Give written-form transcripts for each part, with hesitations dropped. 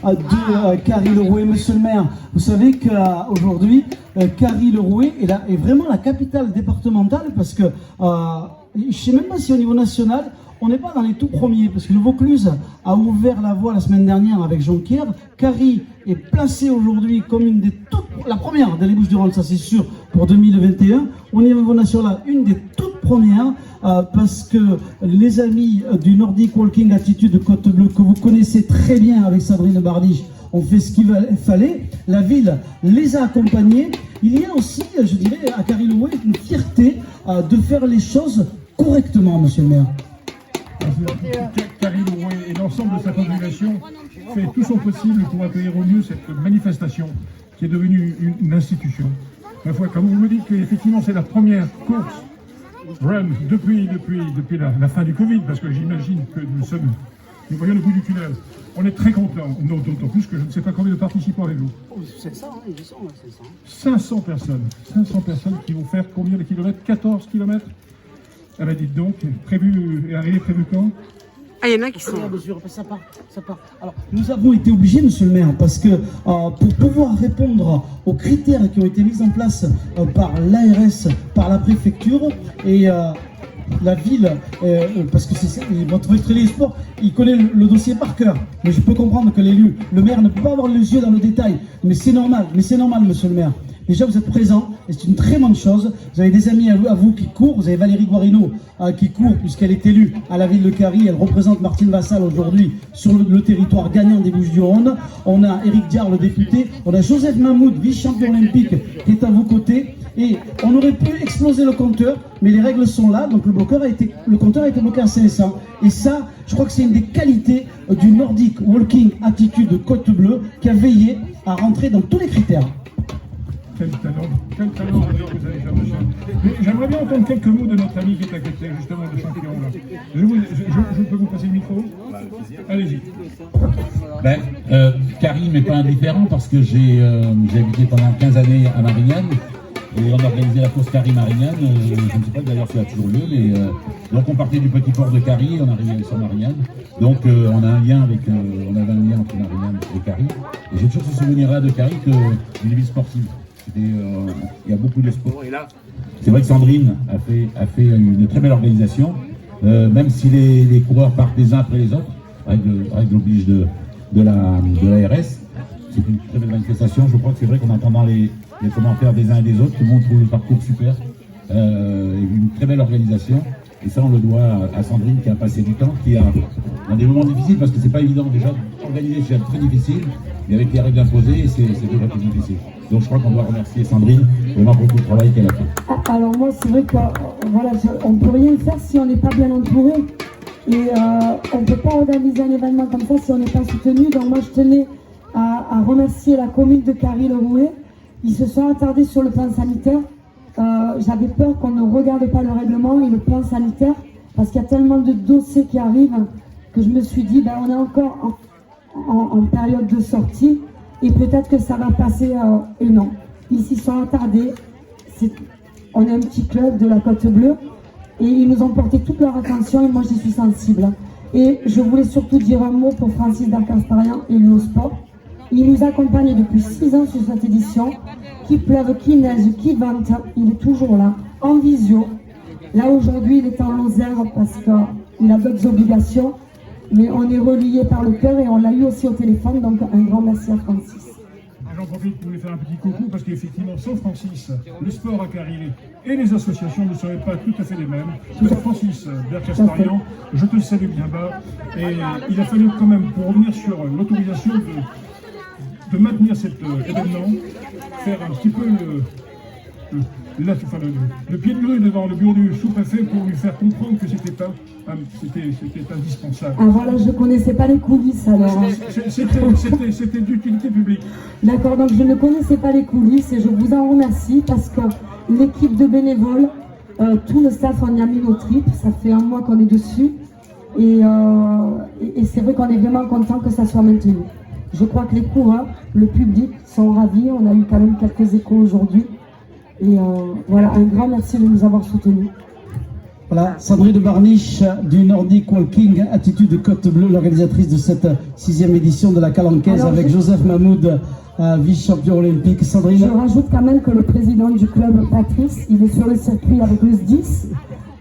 de Carry-le-Rouet. Monsieur le maire, vous savez qu'aujourd'hui, Carry-le-Rouet est vraiment la capitale départementale parce que je ne sais même pas si au niveau national, on n'est pas dans les tout premiers, parce que le Vaucluse a ouvert la voie la semaine dernière avec Jonquière. Carry est placé aujourd'hui comme la première des Bouches-du-Rhône, ça c'est sûr, pour 2021. Au niveau national, une des toutes premières, parce que les amis du Nordic Walking Attitude de Côte-Bleue, que vous connaissez très bien avec Sandrine Bardige, ont fait ce qu'il fallait. La ville les a accompagnés. Il y a aussi, je dirais, à Carry-le-Rouet, une fierté de faire les choses correctement, monsieur le maire. Carry-le-Rouet et l'ensemble de sa population fait tout son possible pour accueillir au mieux cette manifestation qui est devenue une institution. Ma foi, quand vous me dites qu'effectivement c'est la première course run depuis la fin du Covid, parce que j'imagine que nous voyons le bout du tunnel. On est très contents, d'autant plus que je ne sais pas combien de participants avec vous. C'est ça, hein, 500 personnes. 500 personnes qui vont faire combien de kilomètres? 14 kilomètres. Ah ben dites donc, arrivé prévu quand? Ah, il y en a qui sont... Ça part. Alors, nous avons été obligés, monsieur le maire, parce que pour pouvoir répondre aux critères qui ont été mis en place par l'ARS, par la préfecture et la ville, parce que c'est votre maître des sports, il connaît le dossier par cœur. Mais je peux comprendre que l'élu, le maire ne peut pas avoir les yeux dans le détail. Mais c'est normal, monsieur le maire. Déjà, vous êtes présent, et c'est une très bonne chose. Vous avez des amis à vous qui courent. Vous avez Valérie Guarino qui court, puisqu'elle est élue à la ville de Carry. Elle représente Martine Vassal aujourd'hui sur le territoire gagnant des Bouches-du-Rhône. On a Éric Diard, le député. On a Joseph Mahmoud, vice-champion olympique, qui est à vos côtés. Et on aurait pu exploser le compteur, mais les règles sont là. Donc le compteur a été bloqué à 500. Et ça, je crois que c'est une des qualités du Nordic Walking Attitude de Côte-Bleue qui a veillé à rentrer dans tous les critères. Quel talent vous avez, cher monsieur. Mais j'aimerais bien entendre quelques mots de notre ami qui est à côté, justement, le champion là. Je peux vous passer le micro? Allez-y. Carry m'est pas indifférent parce que j'ai habité pendant 15 années à Marignane et on a organisé la course Carry-Marignane. Je ne sais pas d'ailleurs si ça a toujours lieu, mais donc on partait du petit port de Carry, on arrivait sur Marignane. Donc on avait un lien entre Marignane et Carry. Et j'ai toujours ce souvenir-là de Carry d'une ville sportive. Il y a beaucoup de sport. Et là, c'est vrai que Sandrine a fait une très belle organisation, même si les coureurs partent les uns après les autres, avec l'oblige de l'ARS. C'est une très belle manifestation. Je crois que c'est vrai qu'en entendant les commentaires des uns et des autres, tout le monde trouve le parcours super. Une très belle organisation. Et ça, on le doit à Sandrine qui a passé du temps, qui a dans des moments difficiles, parce que c'est pas évident déjà d'organiser, c'est très difficile, mais avec les règles imposées, c'est déjà plus difficile. Donc je crois qu'on doit remercier Sandrine vraiment pour tout le travail qu'elle a fait. Alors moi, c'est vrai qu'on ne peut rien faire si on n'est pas bien entouré. Et on ne peut pas organiser un événement comme ça si on n'est pas soutenu. Donc moi, je tenais à remercier la commune de Carry-le-Rouet. Ils se sont attardés sur le plan sanitaire. J'avais peur qu'on ne regarde pas le règlement et le plan sanitaire parce qu'il y a tellement de dossiers qui arrivent que je me suis dit on est encore en période de sortie et peut-être que ça va passer et non. Ils s'y sont attardés. On est un petit club de la Côte-Bleue et ils nous ont porté toute leur attention et moi j'y suis sensible. Et je voulais surtout dire un mot pour Francis Darcastarian et le sport. Il nous accompagne depuis 6 ans sur cette édition. Qu'il pleuve, qu'il neige, qu'il vente, il est toujours là, en visio. Là aujourd'hui, il est en Lozère parce qu'il a d'autres obligations. Mais on est reliés par le cœur et on l'a eu aussi au téléphone. Donc un grand merci à Francis. J'en profite pour lui faire un petit coucou parce qu'effectivement, sans Francis, le sport à Carry et les associations ne seraient pas tout à fait les mêmes. Sans Francis Darcastarian, je te salue bien bas. Et il a fallu quand même, pour revenir sur l'autorisation de maintenir cet événement, faire un petit peu le pied de grue devant le bureau du sous-préfet pour lui faire comprendre que c'était indispensable. Ah voilà, je ne connaissais pas les coulisses alors. C'était d'utilité publique. D'accord, donc je ne connaissais pas les coulisses et je vous en remercie parce que l'équipe de bénévoles, tout le staff, on y a mis nos tripes, ça fait 1 mois qu'on est dessus et c'est vrai qu'on est vraiment content que ça soit maintenu. Je crois que les coureurs, le public sont ravis. On a eu quand même quelques échos aujourd'hui. Et voilà, un grand merci de nous avoir soutenus. Voilà, Sandrine Barniche du Nordic Walking Attitude Côte Bleue, l'organisatrice de cette 6e édition de la Calanquaise. Alors, avec Joseph Mahmoud, vice-champion olympique. Sandrine. Je rajoute quand même que le président du club, Patrice, il est sur le circuit avec le SDIS.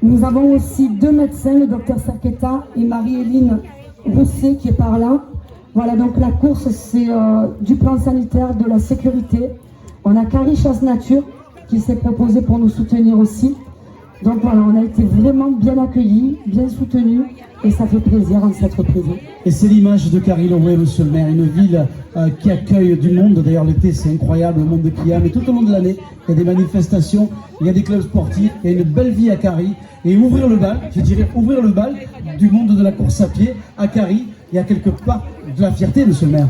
Nous avons aussi 2 médecins, le docteur Sarketa et Marie-Héline Rousset qui est par là. Voilà, donc la course, c'est du plan sanitaire, de la sécurité. On a Carrie Chasse Nature qui s'est proposé pour nous soutenir aussi. Donc voilà, on a été vraiment bien accueillis, bien soutenus, et ça fait plaisir en cette reprise. Et c'est l'image de Carry-Lowe, monsieur le maire, une ville qui accueille du monde. D'ailleurs, l'été, c'est incroyable, le monde qu'il y a. Mais tout au long de l'année, il y a des manifestations, il y a des clubs sportifs, il y a une belle vie à Carry. Et ouvrir le bal, je dirais ouvrir le bal du monde de la course à pied à Carry, il y a quelque part de la fierté, monsieur le maire.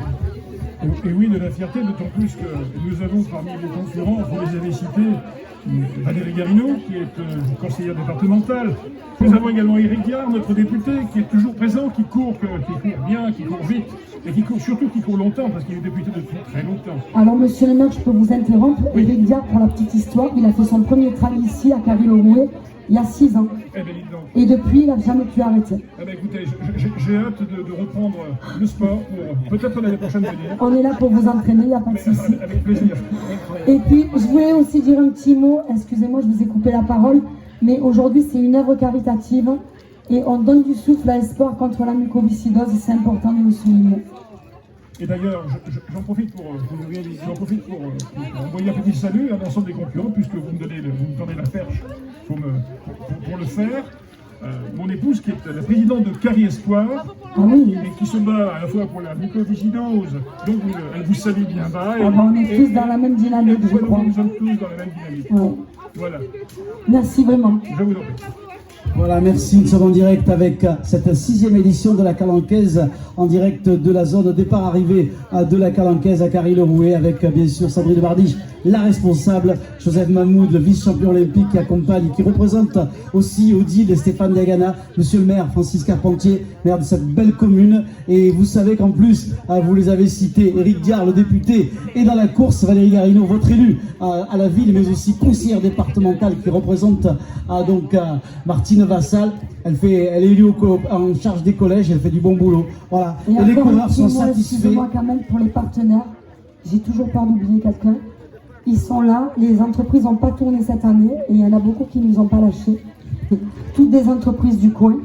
Et oui, de la fierté, d'autant plus que nous avons parmi les concurrents, vous les avez cités, Valérie Garino, qui est conseillère départementale. Nous avons également Éric Diard, notre député, qui est toujours présent, qui court bien, qui court vite, et surtout qui court longtemps, parce qu'il est député depuis très longtemps. Alors, monsieur le maire, je peux vous interrompre. Oui. Éric Diard, pour la petite histoire, il a fait son premier trail ici, à Carry-Lowe, il y a 6 ans. Eh ben, dis donc. Et depuis, il n'a jamais pu arrêter. Eh ben, écoutez, j'ai hâte de reprendre le sport, pour peut-être l'année prochaine venir. On est là pour vous entraîner, il n'y a pas de souci. Avec plaisir. Et puis, je voulais aussi dire un petit mot, excusez-moi, je vous ai coupé la parole, mais aujourd'hui, c'est une œuvre caritative et on donne du souffle à Espoir contre la mucoviscidose, et c'est important de le souligner. Et d'ailleurs, j'en profite pour envoyer un petit salut à l'ensemble des concurrents, puisque vous me tendez la perche pour le faire. Mon épouse, qui est la présidente de Carry Espoir, et qui se bat à la fois pour la mucoviscidose, donc elle vous salue bien bas. On est tous dans la même dynamique, je crois. Nous sommes tous dans la même dynamique. Ouais. Voilà. Merci vraiment. Je vous en prie. Voilà, merci. Nous sommes en direct avec cette 6e édition de la Calanquaise, en direct de la zone de départ-arrivée de la Calanquaise à Carry-Lowe, avec bien sûr Sandrine Barniche, la responsable, Joseph Mahmoud, le vice-champion olympique qui accompagne, qui représente aussi Odile et Stéphane Diagana, monsieur le maire Francis Carpentier, maire de cette belle commune. Et vous savez qu'en plus, vous les avez cités, Éric Diard, le député, et dans la course, Valérie Garino, votre élu à la ville, mais aussi conseillère départementale qui représente donc Martine Vassal. Elle est élue en charge des collèges, elle fait du bon boulot. Voilà. Et les coureurs sont satisfaits. Excusez-moi quand même pour les partenaires, j'ai toujours peur d'oublier quelqu'un. Ils sont là, les entreprises n'ont pas tourné cette année et il y en a beaucoup qui ne nous ont pas lâchés. Toutes des entreprises du coin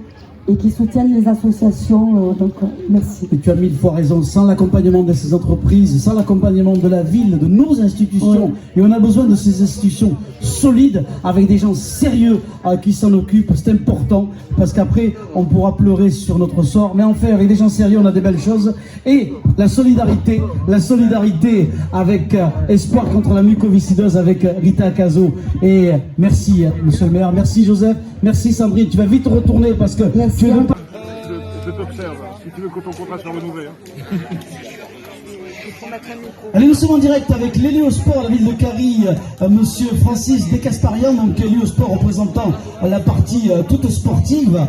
et qui soutiennent les associations, donc merci. Et tu as 1000 fois raison, sans l'accompagnement de ces entreprises, sans l'accompagnement de la ville, de nos institutions, et on a besoin de ces institutions solides, avec des gens sérieux qui s'en occupent, c'est important, parce qu'après on pourra pleurer sur notre sort, mais en fait avec des gens sérieux on a des belles choses, et la solidarité avec Espoir contre la mucoviscidose avec Rita Caso, et merci monsieur le maire, merci Joseph, merci Sandrine, tu vas vite retourner parce que... Je t'observe, si tu veux que ton contrat soit renouvelé. Allez, nous sommes en direct avec l'Héliosport, la ville de Carry, monsieur Francis Descasparian, donc l'Héliosport représentant la partie toute sportive,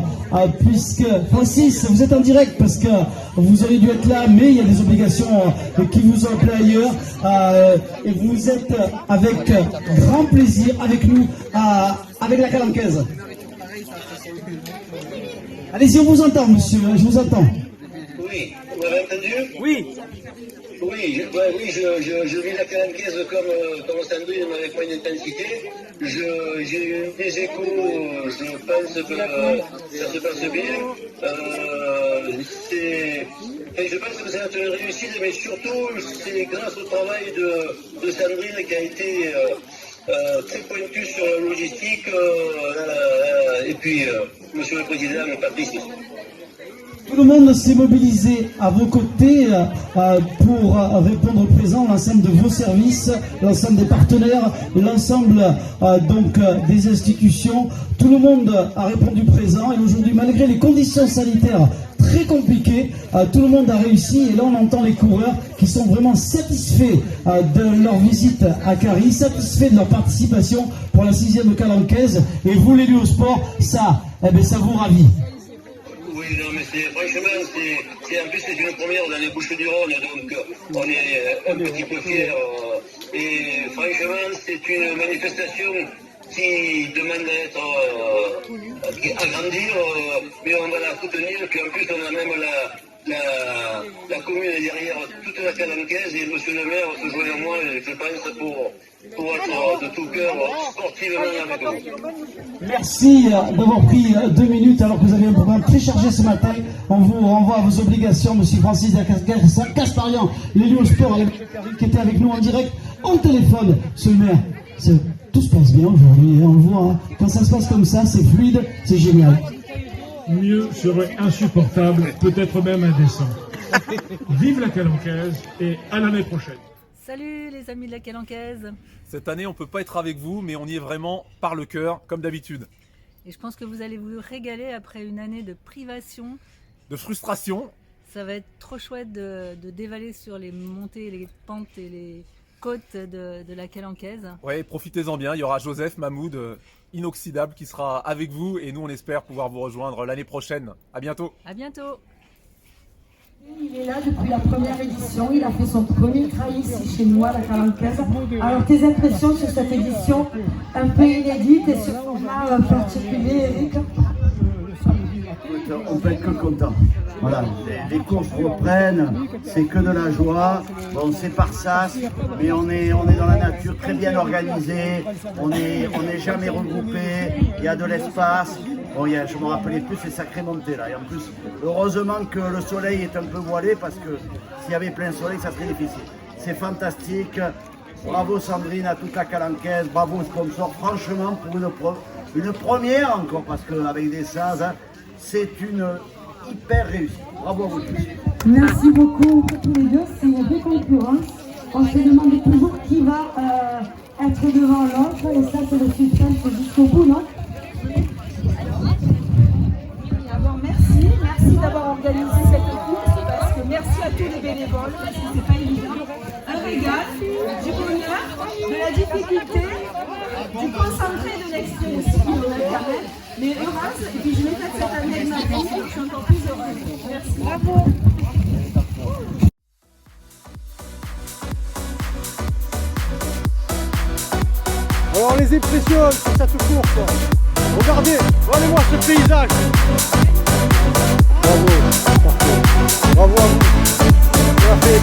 puisque Francis, vous êtes en direct parce que vous auriez dû être là, mais il y a des obligations qui vous ont appelé ailleurs, et vous êtes avec grand plaisir avec nous, avec la Calanquaise. Allez-y, on vous entend, monsieur, je vous entends. Oui, vous m'avez entendu? Oui. Oui, je vis la Calanquaise comme Sandrine, mais avec moins d'intensité. J'ai eu des échos, je pense que ça se passe bien. Je pense que ça va être une réussite, mais surtout, c'est grâce au travail de Sandrine qui a été très pointu sur la logistique, et puis monsieur le président Patrice. Tout le monde s'est mobilisé à vos côtés pour répondre présent, l'ensemble de vos services, l'ensemble des partenaires, l'ensemble donc des institutions. Tout le monde a répondu présent et aujourd'hui, malgré les conditions sanitaires très compliquées, tout le monde a réussi et là on entend les coureurs qui sont vraiment satisfaits de leur visite à Carry, satisfaits de leur participation pour la 6e Calanquaise, et vous l'élu au sport, ça vous ravit. Oui, non, mais franchement, en plus c'est une première dans les Bouches-du-Rhône, donc on est un petit peu fiers. Et franchement, c'est une manifestation qui demande à être agrandie, mais on va la soutenir, puis en plus on a même la commune est derrière toute la Calancaise et monsieur le maire se joint à moi, je pense, pour être de tout cœur sportivement avec nous. Merci d'avoir pris 2 minutes alors que vous avez un programme très chargé ce matin. On vous renvoie à vos obligations, monsieur Francis Gasparian, l'élu au sport qui était avec nous en direct, en téléphone. Monsieur le maire, tout se passe bien aujourd'hui, on le voit, hein. Quand ça se passe comme ça, c'est fluide, c'est génial. Mieux serait insupportable, peut-être même indécent. Vive la Calancaise et à l'année prochaine. Salut les amis de la Calancaise. Cette année, on ne peut pas être avec vous, mais on y est vraiment par le cœur, comme d'habitude. Et je pense que vous allez vous régaler après une année de privation. De frustration. Ça va être trop chouette de dévaler sur les montées, les pentes et les côtes de la Calancaise. Ouais, profitez-en bien. Il y aura Joseph Mahmoud, inoxydable, qui sera avec vous. Et nous, on espère pouvoir vous rejoindre l'année prochaine. À bientôt. À bientôt. Il est là depuis la première édition, il a fait son premier trail ici chez nous à la Calancaise. Alors tes impressions sur cette édition un peu inédite et ce format particulier, Eric? On peut être que content. Voilà, les courses reprennent, c'est que de la joie. Bon, c'est par sas, mais on est dans la nature, très bien organisé. On n'est jamais regroupé. Il y a de l'espace. Bon, je me rappelais plus ces sacrées montées là. Et en plus, heureusement que le soleil est un peu voilé parce que s'il y avait plein soleil, ça serait difficile. C'est fantastique. Bravo Sandrine, à toute la Calancaise. Bravo aux sponsors. Franchement, pour une première encore, parce qu'avec des sas, hein, c'est une hyper réussite. Bravo à vous tous. Merci beaucoup pour tous les deux. C'est une vraie concurrence. On se demande toujours qui va être devant l'autre. Et ça, c'est le suspense jusqu'au bout, non? D'abord, merci d'avoir organisé cette course, parce que merci à tous les bénévoles, parce que c'est pas évident. Un régal, du bonheur, de la difficulté, du concentré de l'extrait aussi, quand même, mais heureuse, et puis je vais faire cette année de ma vie, je suis encore plus heureuse. Merci. Bravo. Alors on les impressionne sur cette course. Regardez, regardez-moi ce paysage. Bravo, parfait. Bravo à vous. On a fait